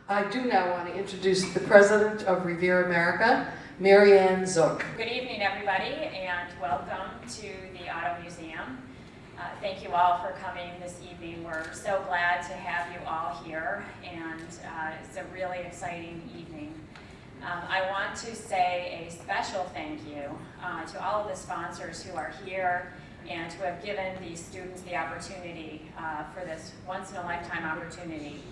I do now want to introduce the president of Revere America, Marianne Zook. Good evening, everybody, and welcome to the Auto Museum. Thank you all for coming this evening. We're so glad to have you all here, and it's a really exciting evening. I want to say a special thank you to all of the sponsors who are here and who have given these students the opportunity for this once-in-a-lifetime opportunity.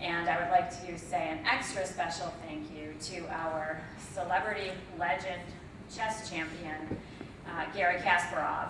And I would like to say an extra special thank you to our celebrity legend chess champion, Garry Kasparov.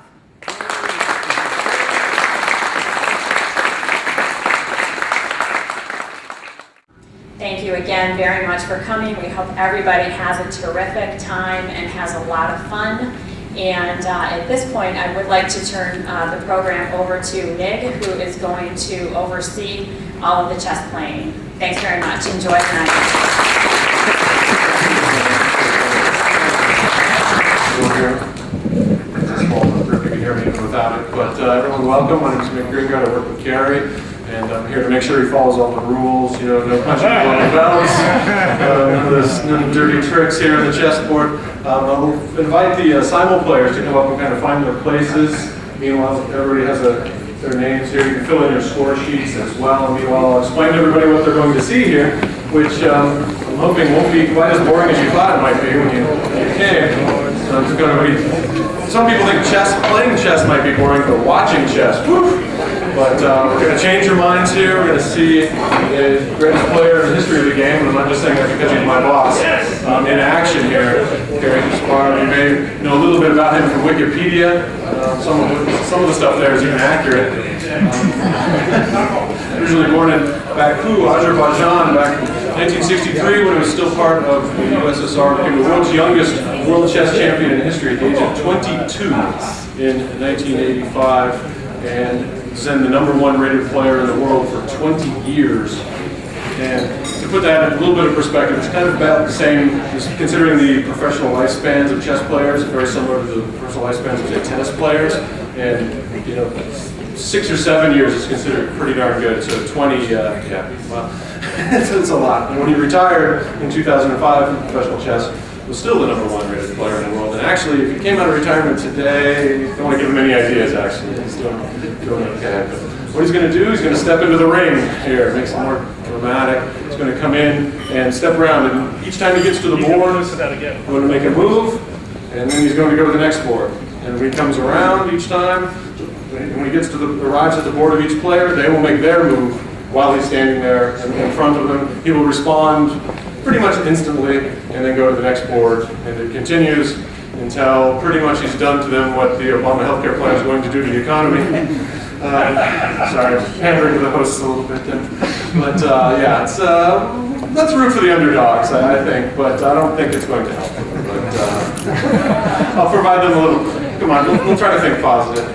Thank you again very much for coming. We hope everybody has a terrific time and has a lot of fun. And at this point, I would like to turn the program over to Nig, who is going to oversee all of the chess playing. Thanks very much. Enjoy the night. If you can hear me without it. But everyone, welcome. My name is Nick Gringard. I work with Garry, and I'm here to make sure he follows all the rules. You know, no punching below the belts. There's no dirty tricks here on the chessboard. I'll invite the Simul players to come up and kind of find their places. Meanwhile, everybody has their names here. You can fill in your score sheets as well. And meanwhile, I'll explain to everybody what they're going to see here, which I'm hoping won't be quite as boring as you thought it might be when you came. So it's going to be. Some people think playing chess might be boring, but watching chess, woo! But we're going to change your minds here. We're going to see the greatest player in the history of the game, and I'm not just saying that because he's my boss, in action here. Garry Kasparov, you may know a little bit about him from Wikipedia. Some of the stuff there is even accurate. Originally born in Baku, Azerbaijan, back in 1963 when he was still part of the USSR, became the world's youngest world chess champion in history at the age of 22 in 1985, and has been the #1 rated player in the world for 20 years. And to put that in a little bit of perspective, it's kind of about the same, considering the professional lifespans of chess players, very similar to the professional lifespans of, say, tennis players. And, you know, 6 or 7 years is considered pretty darn good. So 20, yeah, well, it's a lot. And when he retired in 2005 from professional chess, was still the #1 rated player in the world. And actually, if he came out of retirement today, I don't want to give him any ideas, actually. He's doing okay. But what he's going to do, he's going to step into the ring here, make it more dramatic. He's going to come in and step around, and each time he gets to the board, he's going to make a move, and then he's going to go to the next board. And when he comes around each time, when he gets to arrives at the board of each player, they will make their move while he's standing there in front of them. He will respond pretty much instantly, and then go to the next board. And it continues until pretty much he's done to them what the Obama healthcare plan is going to do to the economy. Sorry, I'm pandering to the hosts a little bit then. But yeah, it's let's root for the underdogs, I think, but I don't think it's going to help them. But I'll provide them a little, come on, we'll try to think positive.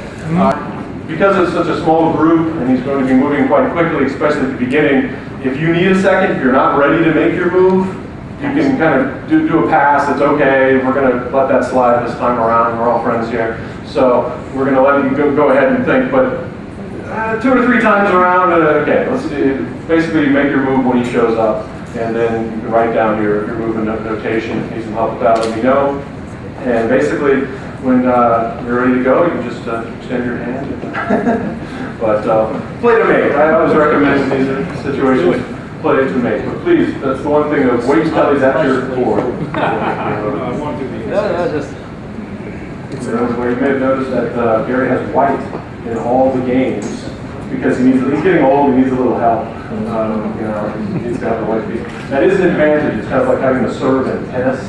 Because it's such a small group, and he's going to be moving quite quickly, especially at the beginning, if you need a second, if you're not ready to make your move, you can kind of do a pass. It's okay. We're going to let that slide this time around. We're all friends here. So we're going to let you go ahead and think, but 2 or 3 times around, okay, let's basically make your move when he shows up, and then you can write down your move and notation. If you need some help with that, let me know. And basically, when you're ready to go, you can just extend your hand. But play to mate. I always recommend in these situations, play to mate. But please, that's the one thing, of wait till he's at your board. You may have noticed that Garry has white in all the games because he's getting old, he needs a little help. You know, he needs to have the white piece. That is an advantage. It's kind of like having a serve in tennis.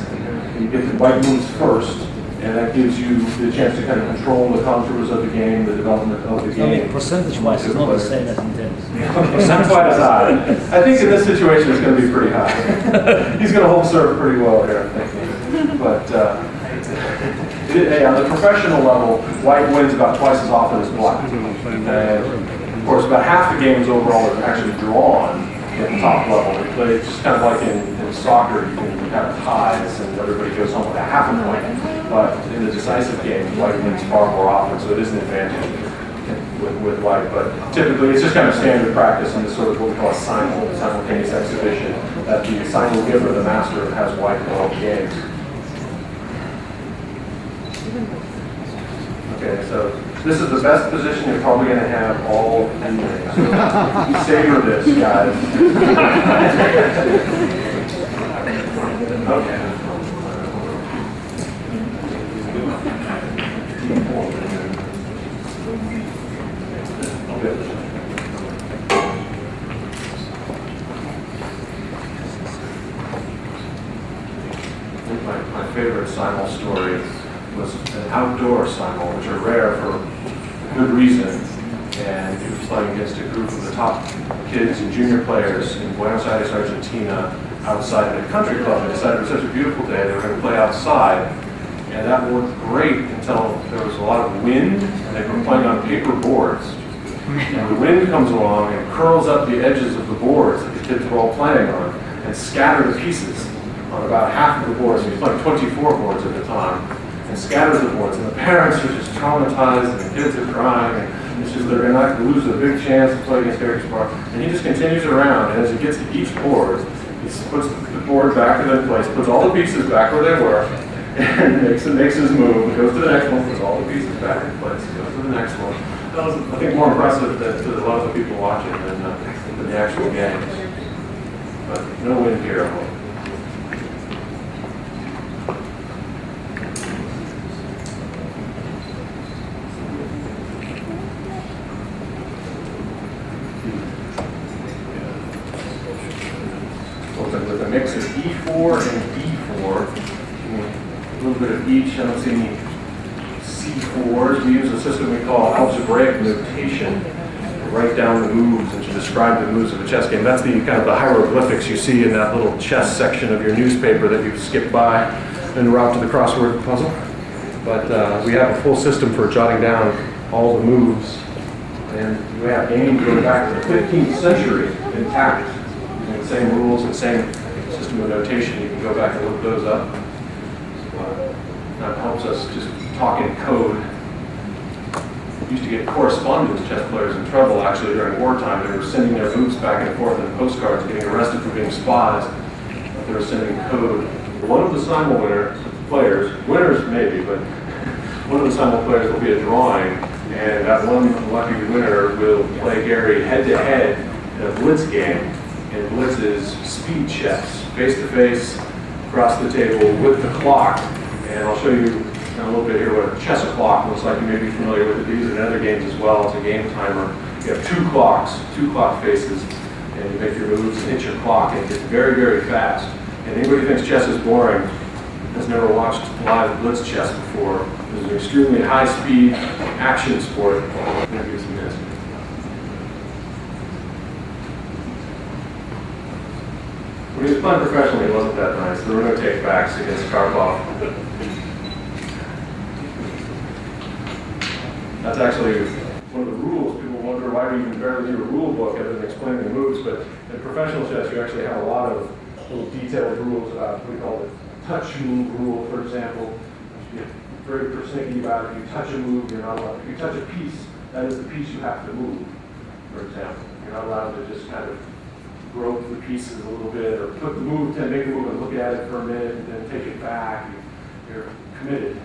You get the white moves first, and that gives you the chance to kind of control the contours of the game, the development of the game. I mean, percentage-wise, it's not the same as in tennis. Not quite as high. I think in this situation, it's going to be pretty high. He's going to hold serve pretty well here, I think. But on the professional level, white wins about twice as often as black. And of course, about half the games overall are actually drawn at the top level. It's just kind of like in soccer, you can have ties and everybody goes home with a half a point. But in the decisive game, white wins far more often, so it is an advantage. with white, but typically it's just kind of standard practice in this sort of what we call a simultaneous exhibition, that the Simul giver, the master, has white in all the games. Okay, so this is the best position you're probably going to have all evening. So savor this, guys. Okay. My favorite Simul story was an outdoor Simul, which are rare for good reason. And he was playing against a group of the top kids and junior players in Buenos Aires, Argentina, outside at a country club. They decided it was such a beautiful day, they were going to play outside. And that worked great until there was a lot of wind, and they were playing on paper boards. And the wind comes along and curls up the edges of the boards that the kids were all playing on and scatter the pieces on about half of the boards. He was playing 24 boards at the time, and scatters the boards. And the parents are just traumatized, and the kids are crying, and it's just they're going to lose a big chance to play against Garry Kasparov. And he just continues around, and as he gets to each board, he puts the board back in place, puts all the pieces back where they were, and makes his move, goes to the next one, puts all the pieces back in place, goes to the next one. That was, I think, more impressive to a lot of the people watching than the actual games. But no win here. With a mix of E4 and D4, a little bit of each. I don't see any C4s. We use a system we call algebraic notation to write down the moves and to describe the moves of a chess game. That's the kind of the hieroglyphics you see in that little chess section of your newspaper that you've skipped by and route to the crossword puzzle. But we have a full system for jotting down all the moves. And we have games going back to the 15th century intact, using the same rules and same system of notation. You can go back and look those up. That helps us just talk in code. We used to get correspondence chess players in trouble actually during wartime. They were sending their moves back and forth in postcards, getting arrested for being spies. But they were sending code. One of the Simul winners maybe, but one of the Simul players will be a drawing, and that one lucky winner will play Garry head-to-head in a blitz game. And blitz is speed chess, face-to-face, across the table with the clock. And I'll show you in a little bit here what a chess clock looks like. You may be familiar with it. These are in other games as well. It's a game timer. You have two clock faces, and you make your moves and hit your clock, and it gets very, very fast. And anybody who thinks chess is boring has never watched live blitz chess before. It's an extremely high-speed action sport. I'm going to give you some minutes. When he was playing professionally, it wasn't that nice. There were no take-backs against Karpov. That's actually one of the rules. People wonder why we even barely need a rule book other than explaining the moves, but in professional chess, you actually have a lot of little detailed rules about what we call the touch move rule, for example. You get very persnickety about it. If you touch a move, you're not allowed. If you touch a piece, that is the piece you have to move, for example. You're not allowed to just kind of grope the pieces a little bit, or put the move, make a move and look at it for a minute, and then take it back. You're committed.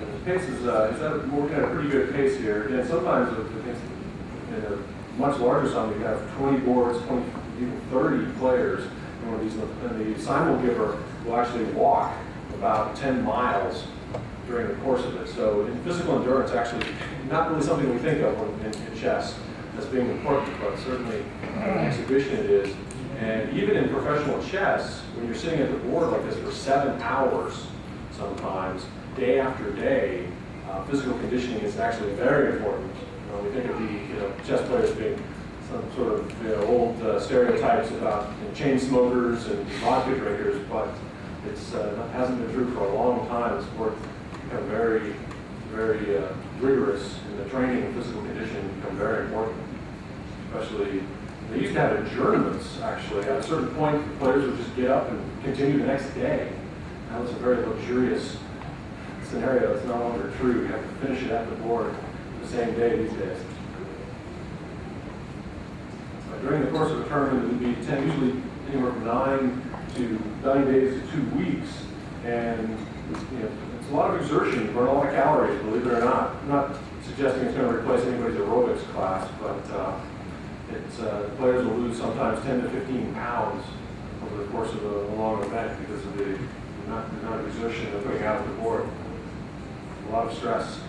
And the pace is working at a pretty good pace here. Again, sometimes in a much larger sum, you have 20 boards, 20, even 30 players in one of these, and the Simul giver will actually walk about 10 miles during the course of it. So in physical endurance, actually, not really something we think of in chess as being important, but certainly an exhibition it is. And even in professional chess, when you're sitting at the board like this for 7 hours sometimes, day after day, physical conditioning is actually very important. We think of the chess players being some sort of old stereotypes about chain smokers and vodka drinkers, but it hasn't been true for a long time. Sports become very, very rigorous, and the training and physical conditioning become very important. Especially, they used to have adjournments, actually. At a certain point, the players would just get up and continue the next day. That was a very luxurious scenario that's no longer true. You have to finish it at the board the same day these days. During the course of a tournament, it would be usually anywhere from 9 days to 2 weeks, and it's a lot of exertion. You burn a lot of calories, believe it or not. I'm not suggesting it's going to replace anybody's aerobics class, but players will lose sometimes 10 to 15 pounds over the course of a long event because of the amount of exertion they're putting out at the board. A lot of stress.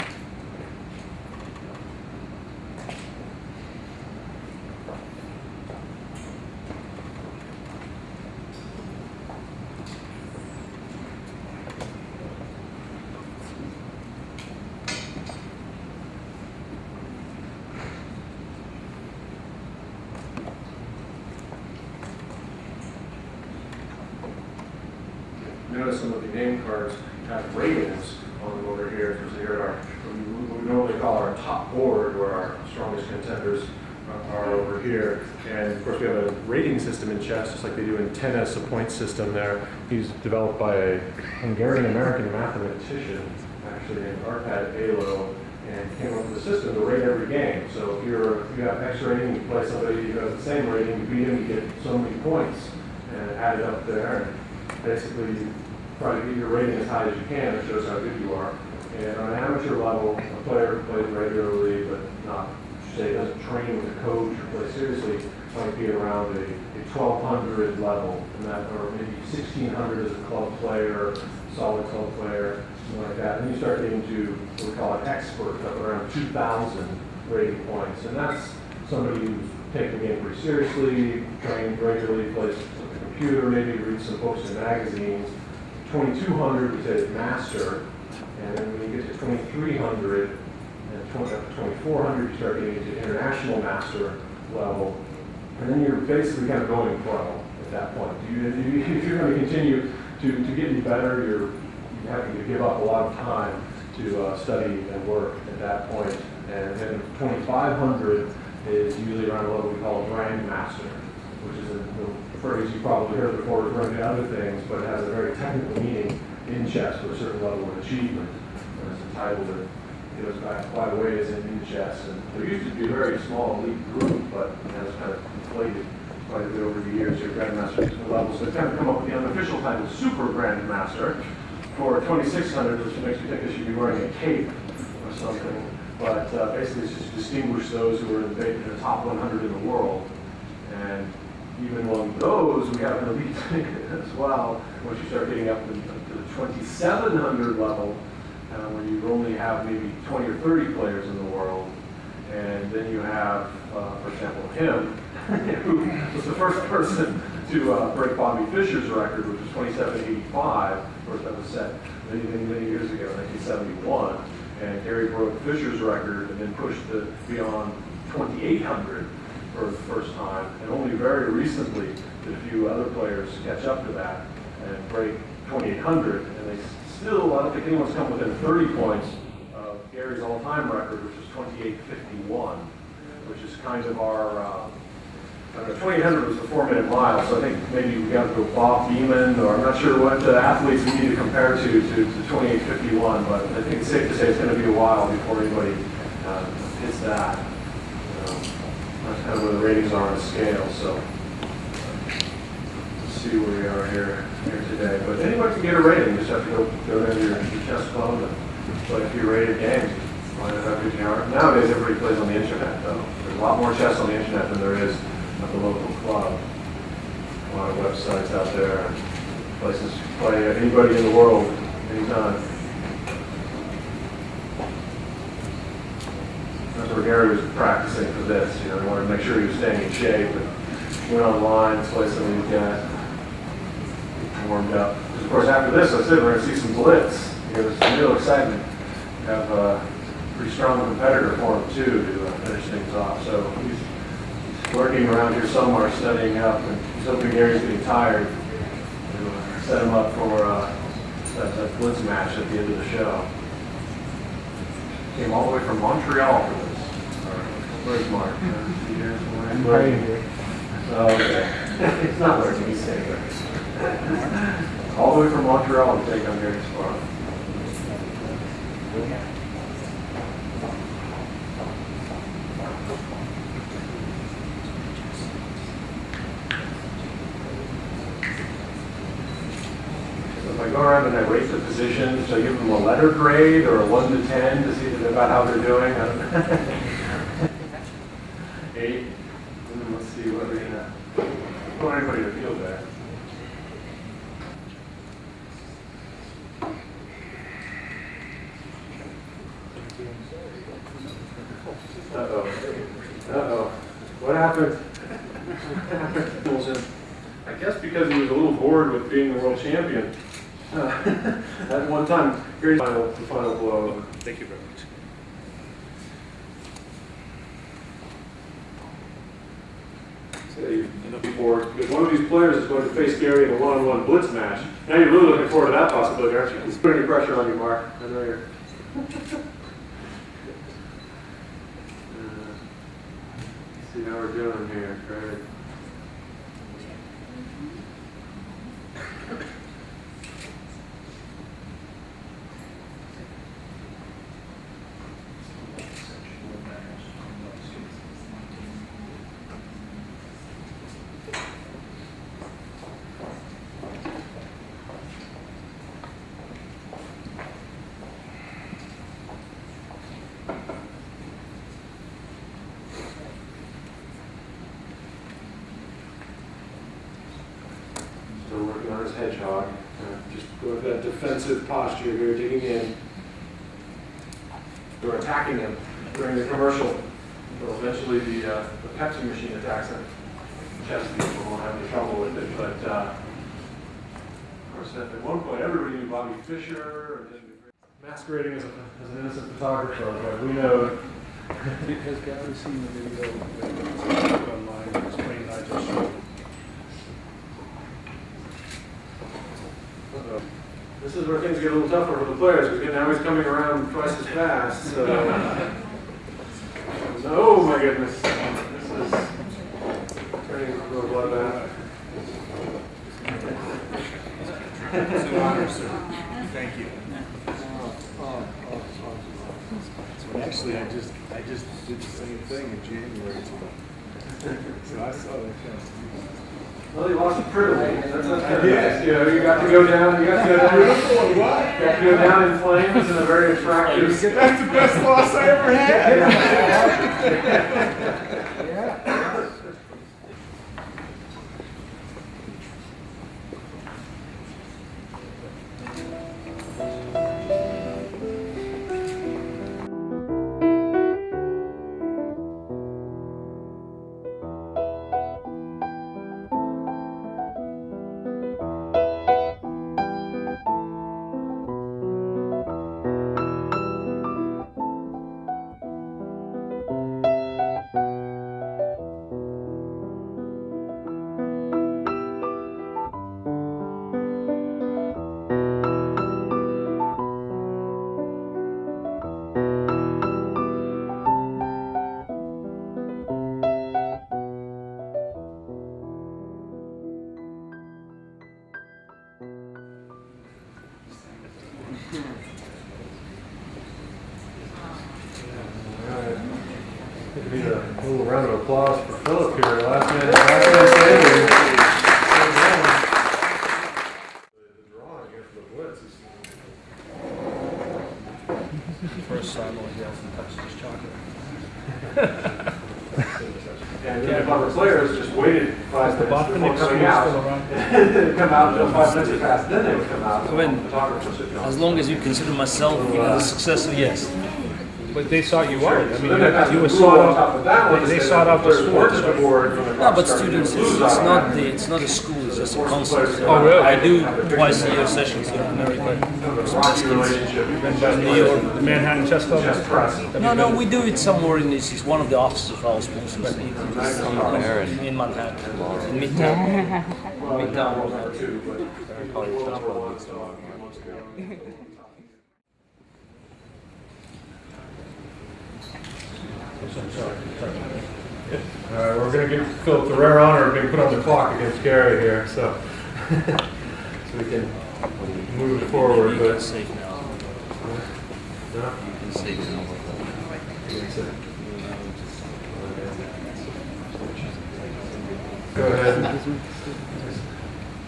Notice some of the name cards have ratings on them over here, especially here at our, what we normally call our top board, where our strongest contenders are over here. And of course we have a rating system in chess, just like they do in tennis, a point system there. He's developed by a Hungarian-American mathematician, actually, named Arpad Alo, and came up with a system to rate every game. So if you have X rating, you play somebody who has the same rating, you beat him, you get so many points, and add it up there. And basically, you try to get your rating as high as you can. It shows how good you are. And on an amateur level, a player who plays regularly, but not, say, doesn't train with a coach or play seriously, might be around a 1200 level, and that, or maybe 1600 as a club player, solid club player, something like that. And then you start getting to what we call an expert, up around 2000 rating points. And that's somebody who's taken the game pretty seriously, trained regularly, plays with the computer, maybe reads some books and magazines. 2200 we say is master, and then when you get to 2300 and up to 2400, you start getting into international master level, and then you're basically kind of going pro at that point. If you're going to continue to get any better, you're having to give up a lot of time to study and work at that point. And then 2500 is usually around a level we call a grandmaster, which is a phrase you probably heard before referring to other things, but it has a very technical meaning in chess for a certain level of achievement. And it's a title that goes back quite a ways in chess. And there used to be a very small elite group, but it has kind of inflated quite a bit over the years, your grandmaster levels. So they've kind of come up with the unofficial title, Super Grandmaster, for 2600, which makes me think they should be wearing a cape or something. But basically it's just to distinguish those who are in the top 100 in the world. And even among those, we have an elite as well. Once you start getting up to the 2700 level, where you only have maybe 20 or 30 players in the world. And then you have, for example, him, who was the first person to break Bobby Fischer's record, which was 2785. Of course, that was set many years ago, 1971. And Gary broke Fischer's record and then pushed beyond 2800 for the first time. And only very recently did a few other players catch up to that and break 2800. And they still, I don't think anyone's come within 30 points of Gary's all-time record, which is 2851, which is kind of our, 2800 was the 4-minute mile, so I think maybe we got to go Bob Beeman, or I'm not sure what athletes we need to compare to 2851, but I think it's safe to say it's going to be a while before anybody hits that. That's kind of where the ratings are on the scale, so let's see where we are here today. But anybody can get a rating, you just have to go to your chess club and play a few rated games. Find out how good you are. Nowadays everybody plays on the internet though. There's a lot more chess on the internet than there is at the local club. A lot of websites out there and places to play anybody in the world, anytime. That's where Gary was practicing for this. He wanted to make sure he was staying in shape and went online, played some of these guys, warmed up. Because of course after this, I said we're going to see some blitz. There's some real excitement. We have a pretty strong competitor for him too to finish things off. So he's working around here somewhere, studying up, and he's hoping Gary's getting tired to set him up for that blitz match at the end of the show. Came all the way from Montreal for this. Where's Mark? I'm praying here. Okay. He's not working, he's staying there. All the way from Montreal to take on Garry Kasparov. If I go around and I rate the positions, I give them a letter grade or a 1 to 10 to see about how they're doing. I don't know. 8. Let's see what we don't want anybody to feel bad. Uh-oh. What happened? I guess because he was a little bored with being the world champion. At one time, here's the final blow. Thank you very much. Because one of these players is going to face Gary in a one-on-one blitz match. Now you're really looking forward to that possibility, aren't you? It's putting any pressure on you, Mark. I know you're. Let's see how we're doing here, Craig. Still working on his hedgehog. Just go with that defensive posture here, digging in. We're attacking him during the commercial. So eventually the Pepsi machine attacks him. Chess people won't have any trouble with it, but of course at one point everybody knew Bobby Fischer. Masquerading as an innocent photographer, but we know. Has Gary seen the video online explaining I just showed? This is where things get a little tougher for the players because now he's coming around twice as fast. So. Oh my goodness. This is turning into a bloodbath. It's an honor, sir. Thank you. Actually, I just did the same thing in January. So I saw that. Well, you lost a privilege. That's nice. You know, you got to go down. You got to go down in flames in a very attractive. That's the best loss I ever had. We need a little round of applause for Philip here. Last minute saving. The draw against the Blitz is. First Simul, he hasn't touched his chocolate. And then the other players just waited 5 minutes before coming out. They'd come out until 5 minutes had passed, then they would come out. I mean, as long as you consider myself a successor, yes. But they sought you out. I mean, you were sought out. They sought out the sports. No, but students, it's not a school, it's just a concept. So Oh, really? I do twice a year sessions in America. New York. The Manhattan Chess Club. No, we do it somewhere in this. It's one of the offices of our sponsors in Manhattan, in Midtown. All right, we're going to give Philip the rare honor of being put on the clock against Gary here, so we can move forward. But Safe now. No? You can see now. Go ahead.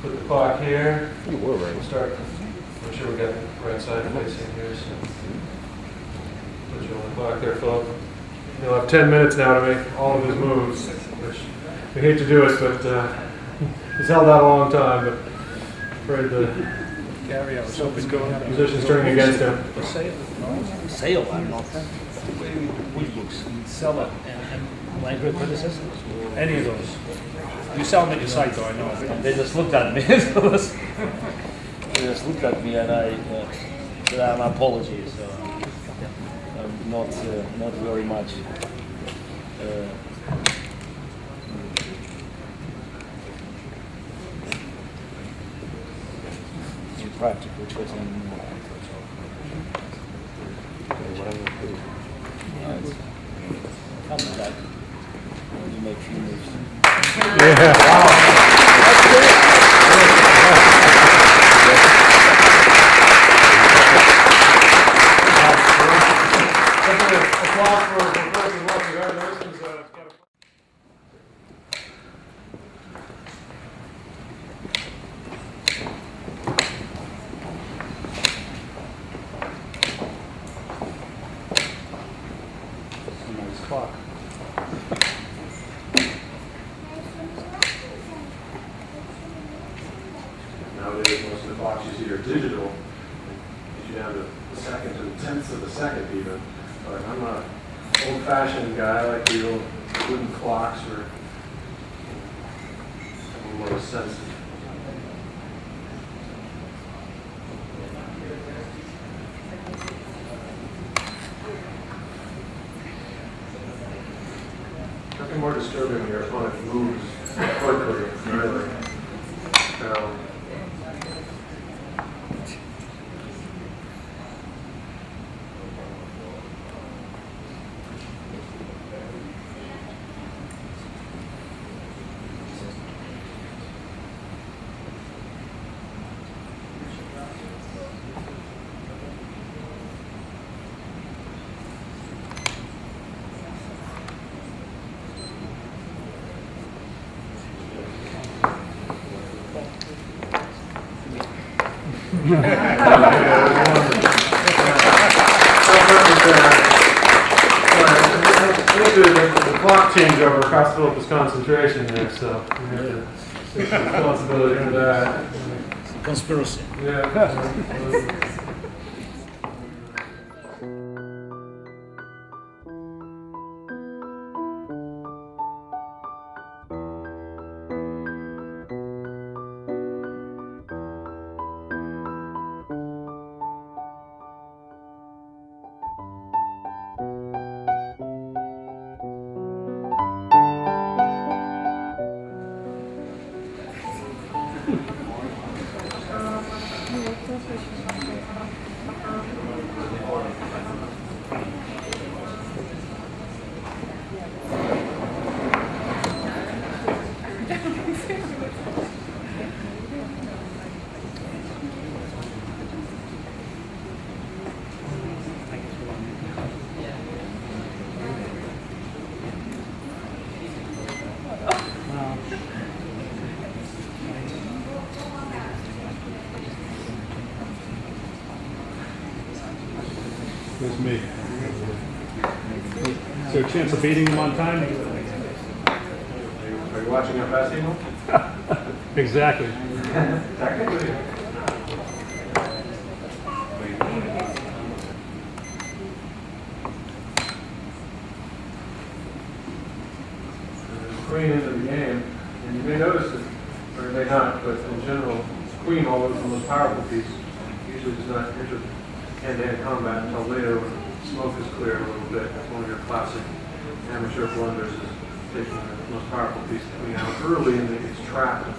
Put the clock here. You were right. We'll start. Make sure we got the right side facing here. So put you on the clock there, Philip. You'll have 10 minutes now to make all of his moves, which we hate to do it, but he's held out a long time. But afraid the Gary, I was hoping to position's turning against him. sale, I'm not. Woodbooks, seller, and library criticism. Any of those. You sell them at your site, though, I know. They just looked at me. They just looked at me, and I said, "I'm apologies. Not very much." Practical choice and come back. You make few moves. Yeah. Applause for Professor Walter. Congratulations. Nice clock. Nowadays, most of the clocks you see are digital. Get you down to the seconds and tenths of a second even. But I'm an old-fashioned guy. I like the old wooden clocks or a little more sensitive. Nothing more disturbing when your opponent moves quickly, really. The clock changeover cost Philip his concentration there, so we have to take some responsibility for that. Conspiracy. Yeah. There's me. Is there a chance of beating him on time? Are you watching how fast he moves? Exactly. Technically. Queen into the game, and you may notice it, or you may not, but in general, queen always the most powerful piece. Usually does not enter hand-to-hand combat until later when smoke is cleared a little bit. That's one of your classic amateur blunders is taking the most powerful piece of the queen out early and then it's trapped and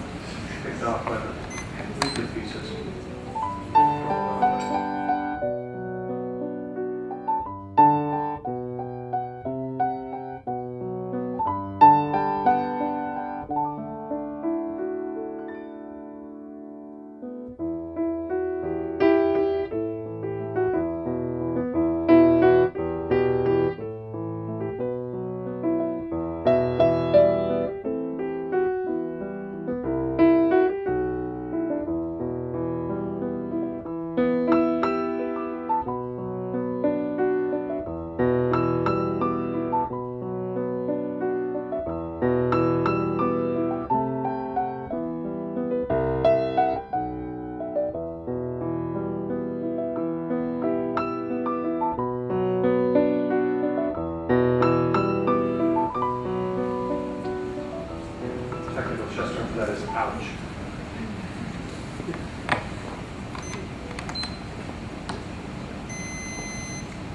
picked off by the weaker pieces.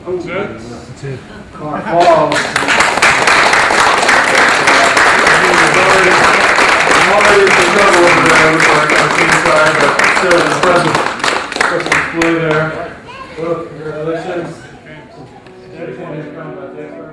That's it? That's it. Karpov. I'm already in trouble over there with our team side, but still impressive display there. Well, congratulations. Dedicated combat expert.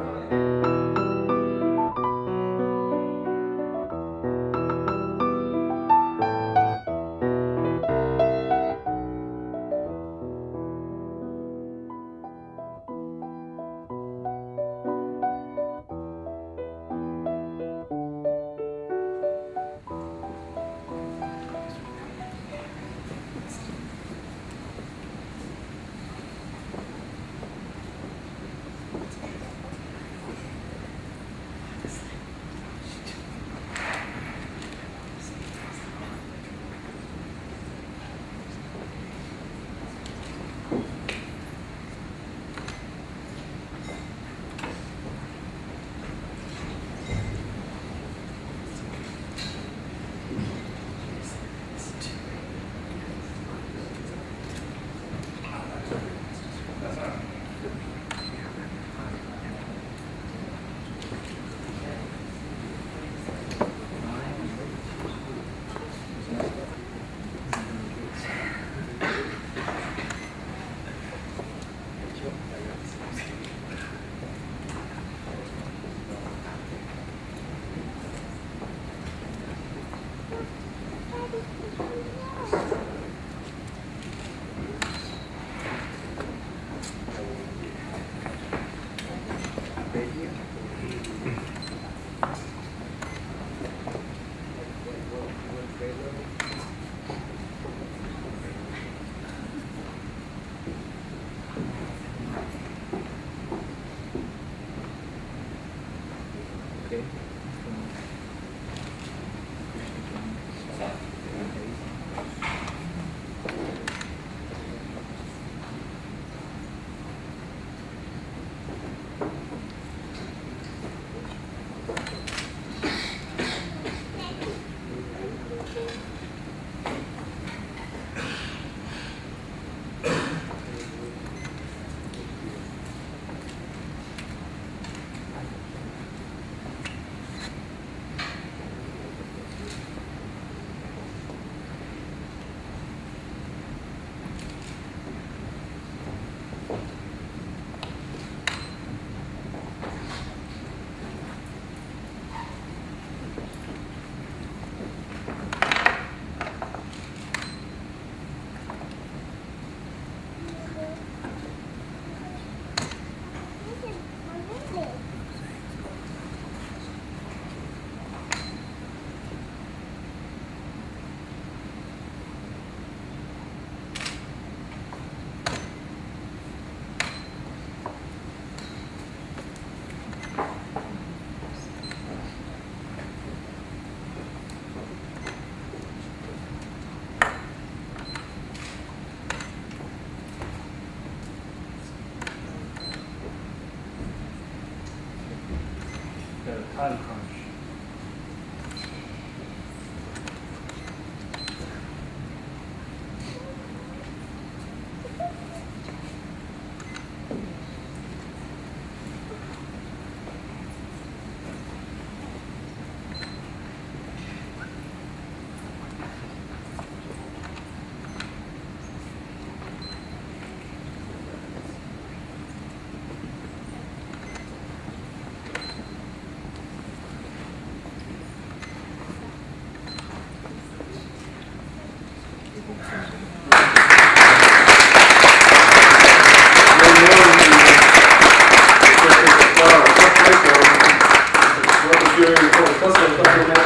Got a time crunch.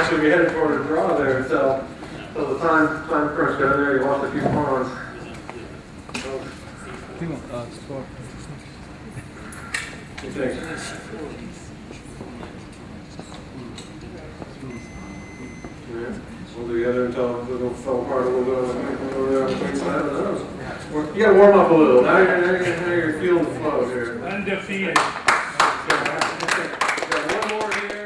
We headed for a draw there until the time crunch got in there. You lost a few pawns. What do you think? Yeah, we'll do the other until it fell apart a little bit over there on the queen side. You got to warm up a little. Now you're feeling the flow here. Undefeated. One more here.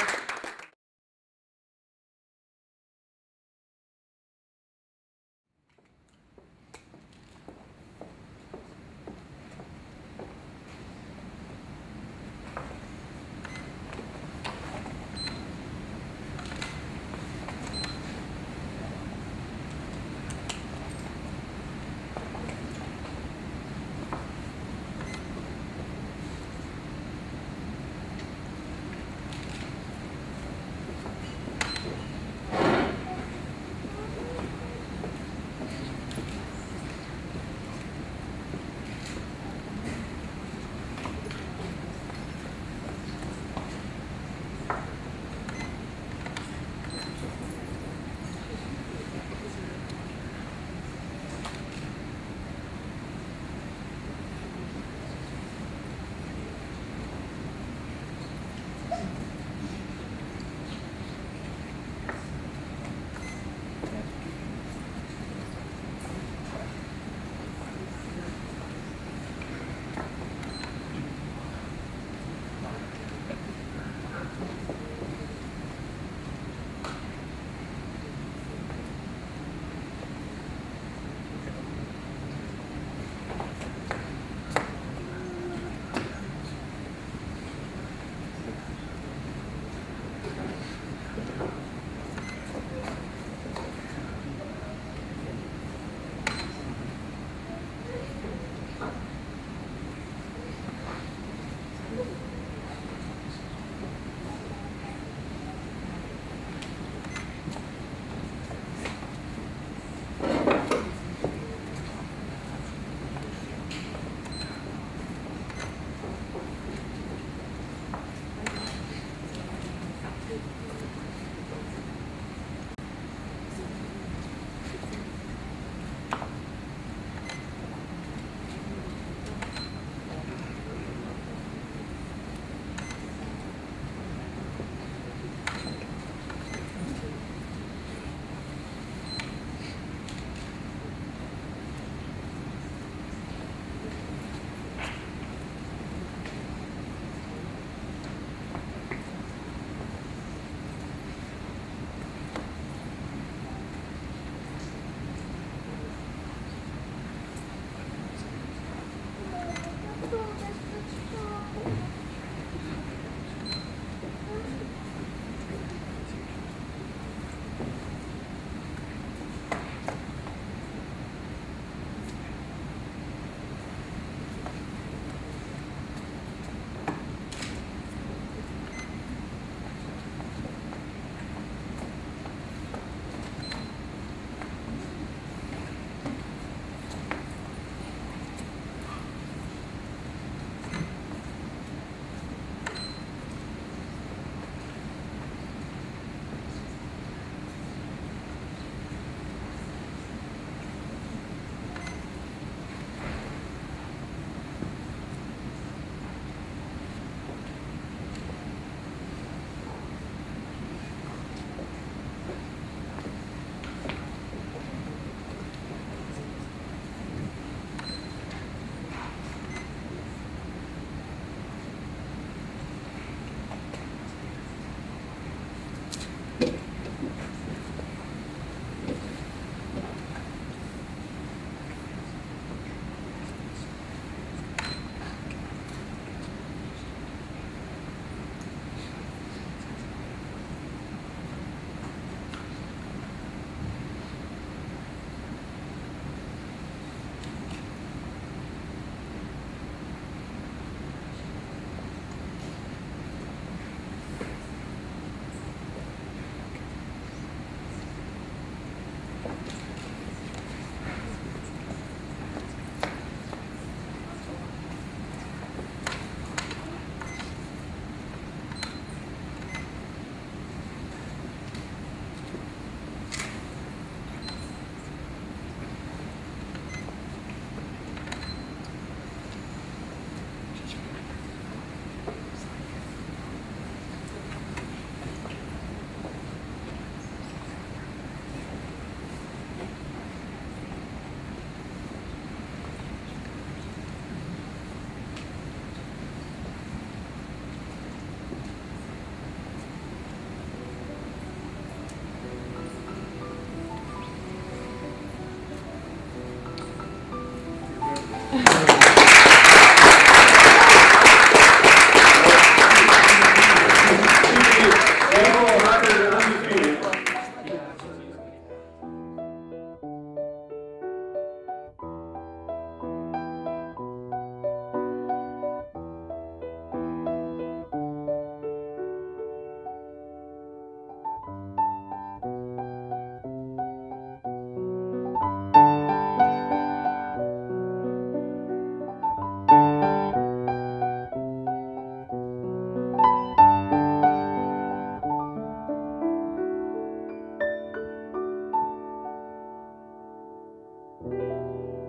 Thank you.